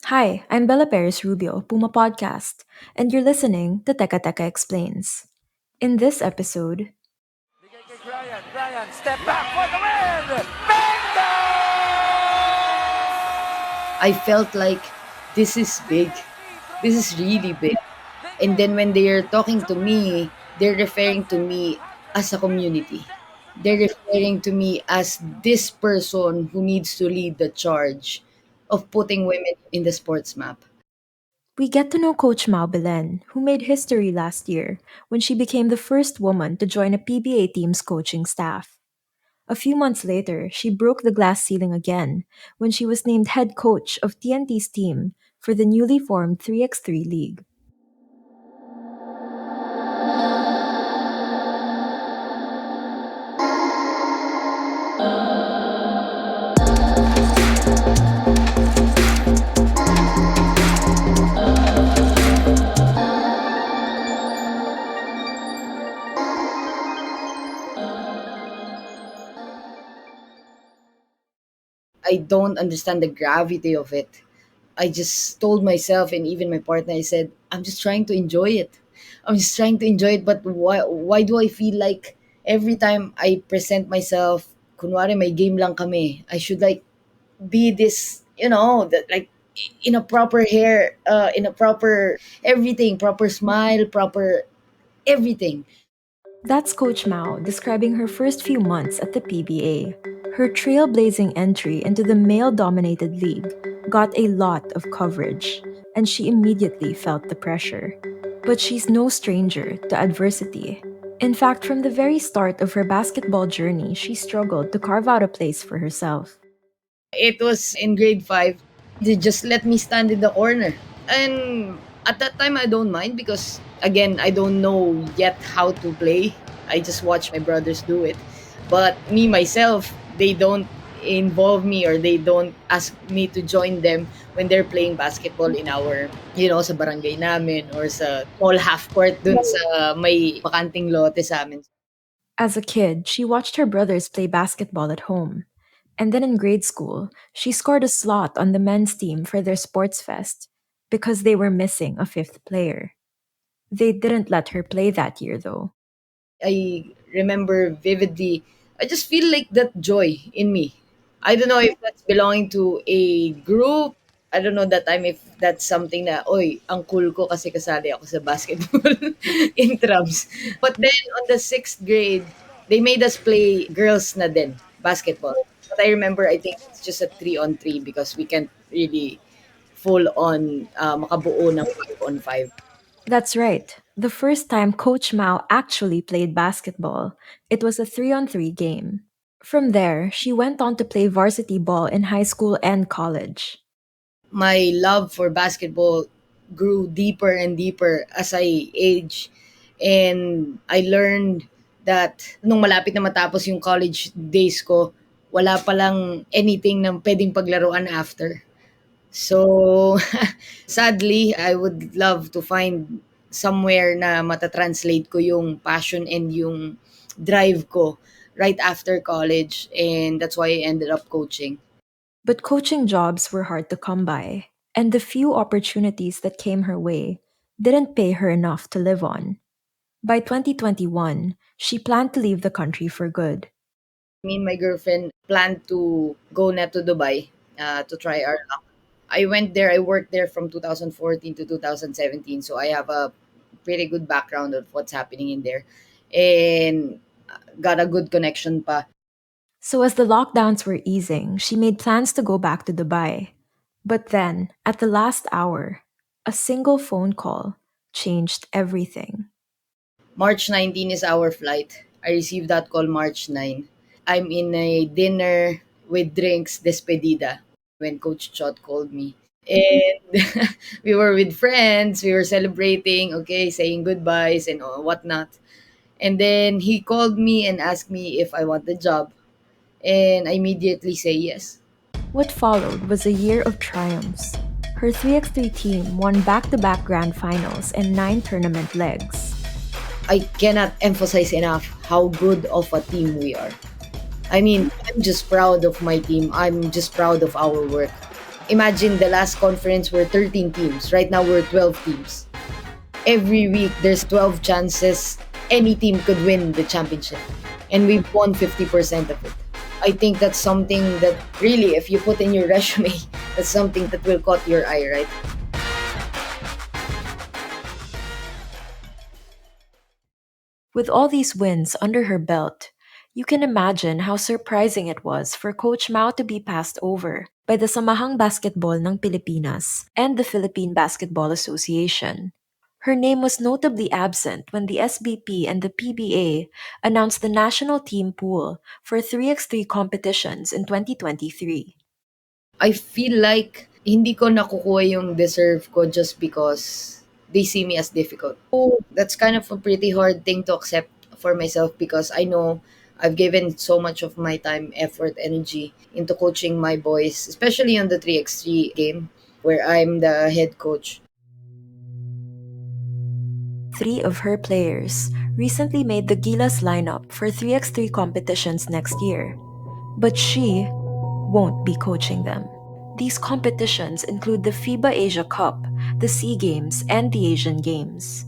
Hi, I'm Bella Perez Rubio, Puma Podcast, and you're listening to Teka Teka Explains. In this episode, Brian, step back for the win! Bingo! I felt like this is big. This is really big. And then when they are talking to me, they're referring to me as a community. They're referring to me as this person who needs to lead the charge of putting women in the sports map. we get to know Coach Belen, who made history last year when she became the first woman to join a PBA team's coaching staff. A few months later, she broke the glass ceiling again when she was named head coach of TNT's team for the newly formed 3x3 League. I don't understand the gravity of it. I just told myself and even my partner, I said, I'm just trying to enjoy it. I'm just trying to enjoy it. But why do I feel like every time I present myself, kunwari may game lang kami, I should like be this, that like in a proper hair, in a proper everything, proper smile, proper everything. That's Coach Mao describing her first few months at the PBA. Her trailblazing entry into the male dominated league got a lot of coverage, and she immediately felt the pressure. But she's no stranger to adversity. In fact, from the very start of her basketball journey, she struggled to carve out a place for herself. It was in grade 5. They just let me stand in the corner. And at that time, I don't mind because, again, I don't know yet how to play. I just watch my brothers do it. But me, myself, they don't involve me or they don't ask me to join them when they're playing basketball in our, sa barangay namin or sa small half court dun sa may bakanting lote sa amin. As a kid, she watched her brothers play basketball at home. And then in grade school, she scored a slot on the men's team for their sports fest because they were missing a fifth player. They didn't let her play that year, though. I remember vividly. I just feel like that joy in me. I don't know if that's belonging to a group. I don't know that time if that's something na, oy, ang cool ko kasi kasali ako sa basketball in trams. But then on the sixth grade, they made us play girls na din, basketball. But I remember, I think it's just a 3-on-3 because we can't really full on makabuo ng 5-on-5. That's right. The first time Coach Mao actually played basketball, it was a 3-on-3 game. From there, she went on to play varsity ball in high school and college. My love for basketball grew deeper and deeper as I age. And I learned that nung malapit na matapos yung college days ko, wala palang anything na pwedeng paglaruan after. So, sadly, I would love to find somewhere na matatranslate ko yung passion and yung drive ko right after college. And that's why I ended up coaching. But coaching jobs were hard to come by, and the few opportunities that came her way didn't pay her enough to live on. By 2021, she planned to leave the country for good. Me and my girlfriend planned to go na to Dubai to try our luck. I went there, I worked there from 2014 to 2017. So I have a pretty good background of what's happening in there. And got a good connection pa. So, as the lockdowns were easing, she made plans to go back to Dubai. But then, at the last hour, a single phone call changed everything. March 19 is our flight. I received that call March 9. I'm in a dinner with drinks, despedida, when Coach Chot called me. And we were with friends, we were celebrating, okay, saying goodbyes and whatnot. And then he called me and asked me if I want the job. And I immediately say yes. What followed was a year of triumphs. Her 3x3 team won back to back grand finals and 9 tournament legs. I cannot emphasize enough how good of a team we are. I mean, I'm just proud of my team. I'm just proud of our work. Imagine the last conference were 13 teams. Right now we're 12 teams. Every week there's 12 chances any team could win the championship. And we've won 50% of it. I think that's something that really, if you put in your resume, that's something that will caught your eye, right? With all these wins under her belt, you can imagine how surprising it was for Coach Mao to be passed over by the Samahang Basketball ng Pilipinas and the Philippine Basketball Association. Her name was notably absent when the SBP and the PBA announced the national team pool for 3x3 competitions in 2023. I feel like hindi ko nakukuha yung deserve ko just because they see me as difficult. Oh, that's kind of a pretty hard thing to accept for myself because I know I've given so much of my time, effort, energy into coaching my boys, especially on the 3x3 game where I'm the head coach. Three of her players recently made the Gilas lineup for 3x3 competitions next year, but she won't be coaching them. These competitions include the FIBA Asia Cup, the SEA Games, and the Asian Games.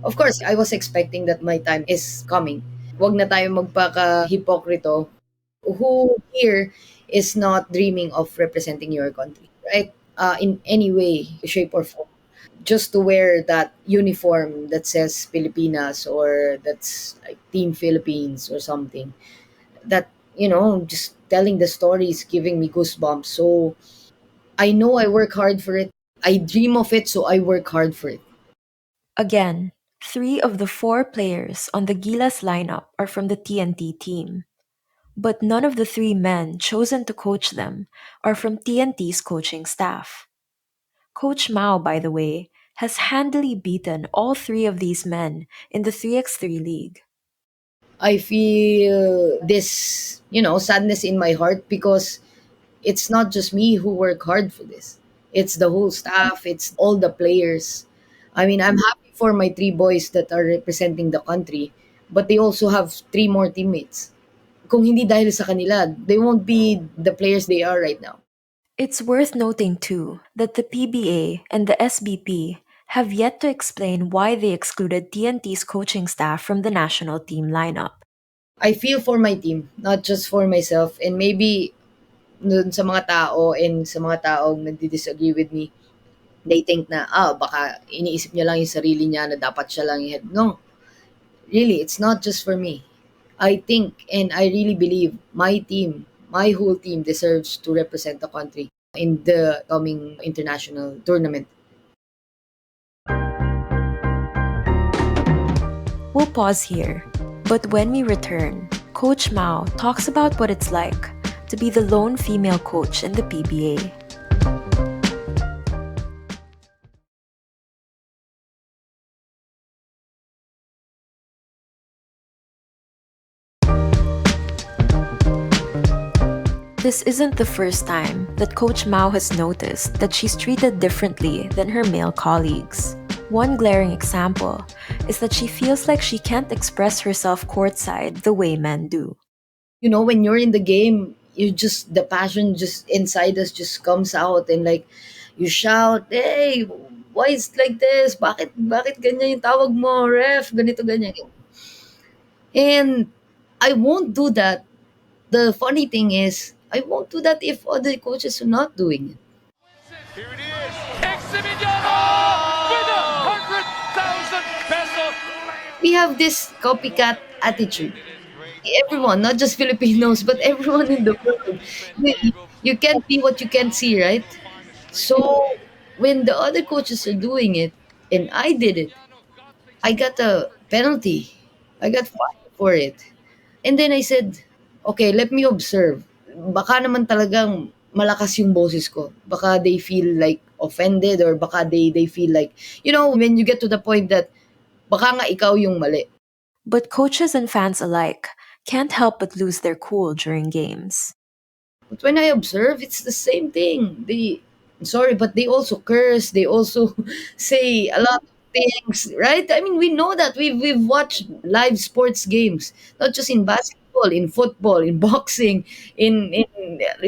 Of course, I was expecting that my time is coming. Wag na tayo magpaka-hipokrito. Who here is not dreaming of representing your country, right? In any way, shape, or form. Just to wear that uniform that says Pilipinas or that's like Team Philippines or something. That, just telling the story is giving me goosebumps. So I know I work hard for it. I dream of it, so I work hard for it. Again, three of the four players on the Gilas lineup are from the TNT team. But none of the three men chosen to coach them are from TNT's coaching staff. Coach Mao, by the way, has handily beaten all three of these men in the 3x3 league. I feel this, sadness in my heart because it's not just me who work hard for this. It's the whole staff, it's all the players. I mean, I'm happy for my three boys that are representing the country, but they also have three more teammates. Kung hindi dahil sa kanila, they won't be the players they are right now. It's worth noting, too, that the PBA and the SBP have yet to explain why they excluded TNT's coaching staff from the national team lineup. I feel for my team, not just for myself. And maybe dun sa mga tao and sa mga taong nagdi-disagree with me, they think na, baka iniisip niya lang yung sarili niya na dapat siya lang yung head. No, really, it's not just for me. I think and I really believe my team, my whole team deserves to represent the country in the coming international tournament. We'll pause here, but when we return, Coach Mao talks about what it's like to be the lone female coach in the PBA. This isn't the first time that Coach Mao has noticed that she's treated differently than her male colleagues. One glaring example is that she feels like she can't express herself courtside the way men do. When you're in the game, the passion just inside us just comes out and like you shout, "Hey, why is it like this? Bakit ganyan yung tawag mo, ref? Ganito ganyan." And I won't do that. The funny thing is, I won't do that if other coaches are not doing it. Here it is. Eximiliano with 100,000 pesos. We have this copycat attitude. Everyone, not just Filipinos, but everyone in the world. You, you can't be what you can't see, right? So when the other coaches are doing it and I did it, I got a penalty. I got fined for it. And then I said, okay, let me observe. Baka naman talagang malakas yung boses ko. Baka they feel like offended or baka they feel like, when you get to the point that baka nga ikaw yung mali. But coaches and fans alike can't help but lose their cool during games. But when I observe, it's the same thing. Sorry, but they also curse. They also say a lot of things, right? I mean, we know that we've watched live sports games, not just in basketball. basketball, in football, in boxing, in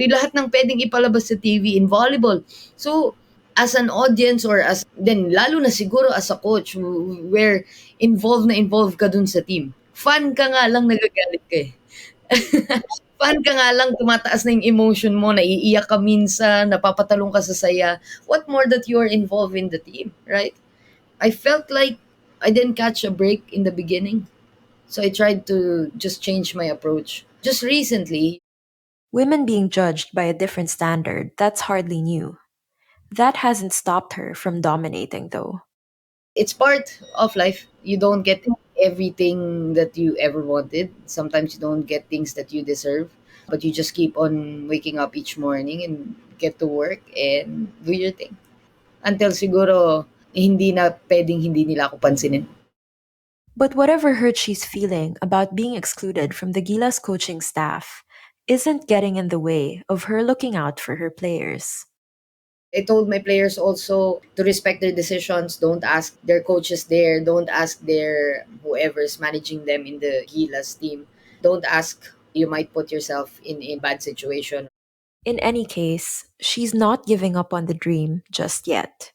lahat ng pwedeng ipalabas sa TV, in volleyball. So, as an audience or then lalo na siguro as a coach where involved ka dun sa team. Fan ka nga lang nagagalit ka eh. Fan ka nga lang, tumataas na yung emotion mo, naiiyak ka minsan, napapatalong ka sa saya. What more that you're involved in the team, right? I felt like I didn't catch a break in the beginning. So I tried to just change my approach. Just recently, Women being judged by a different standard, that's hardly new. That hasn't stopped her from dominating, though. it's part of life. You don't get everything that you ever wanted. Sometimes you don't get things that you deserve, but you just keep on waking up each morning and get to work and do your thing. Until siguro hindi na pwedeng hindi nila ako pansinin. But whatever hurt she's feeling about being excluded from the Gilas coaching staff isn't getting in the way of her looking out for her players. I told my players also to respect their decisions. Don't ask their coaches there. Don't ask their whoever's managing them in the Gilas team. Don't ask. You might put yourself in a bad situation. In any case, she's not giving up on the dream just yet.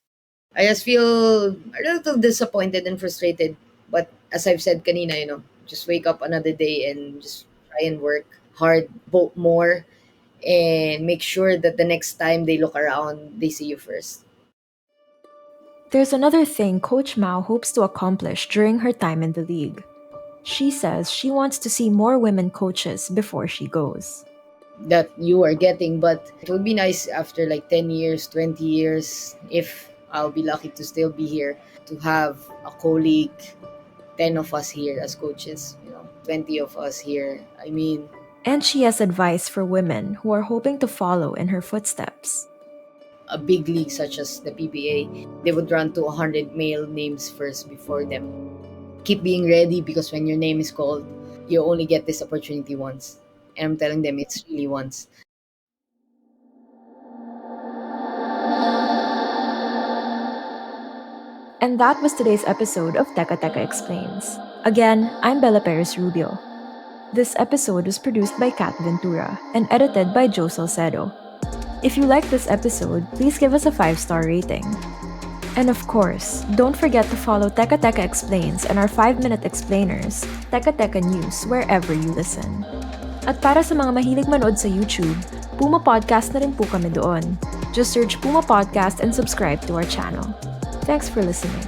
I just feel a little disappointed and frustrated. But as I've said kanina, just wake up another day and just try and work hard, vote more, and make sure that the next time they look around, they see you first. There's another thing Coach Mao hopes to accomplish during her time in the league. She says she wants to see more women coaches before she goes. That you are getting, but it would be nice after like 10 years, 20 years, if I'll be lucky to still be here, to have a colleague, 10 of us here as coaches, 20 of us here. I mean, And she has advice for women who are hoping to follow in her footsteps. a big league such as the PBA, they would run to 100 male names first before them. Keep being ready, because when your name is called, you only get this opportunity once. And I'm telling them it's really once. And that was today's episode of Teka Teka Explains. Again, I'm Bella Perez Rubio. This episode was produced by Kat Ventura and edited by Joe Salcedo. If you like this episode, please give us a 5-star rating. And of course, don't forget to follow Teka Teka Explains and our 5-minute explainers, Teka Teka News, wherever you listen. At para sa mga mahilig manood sa YouTube, Puma Podcast na rin po kami doon. Just search Puma Podcast and subscribe to our channel. Thanks for listening.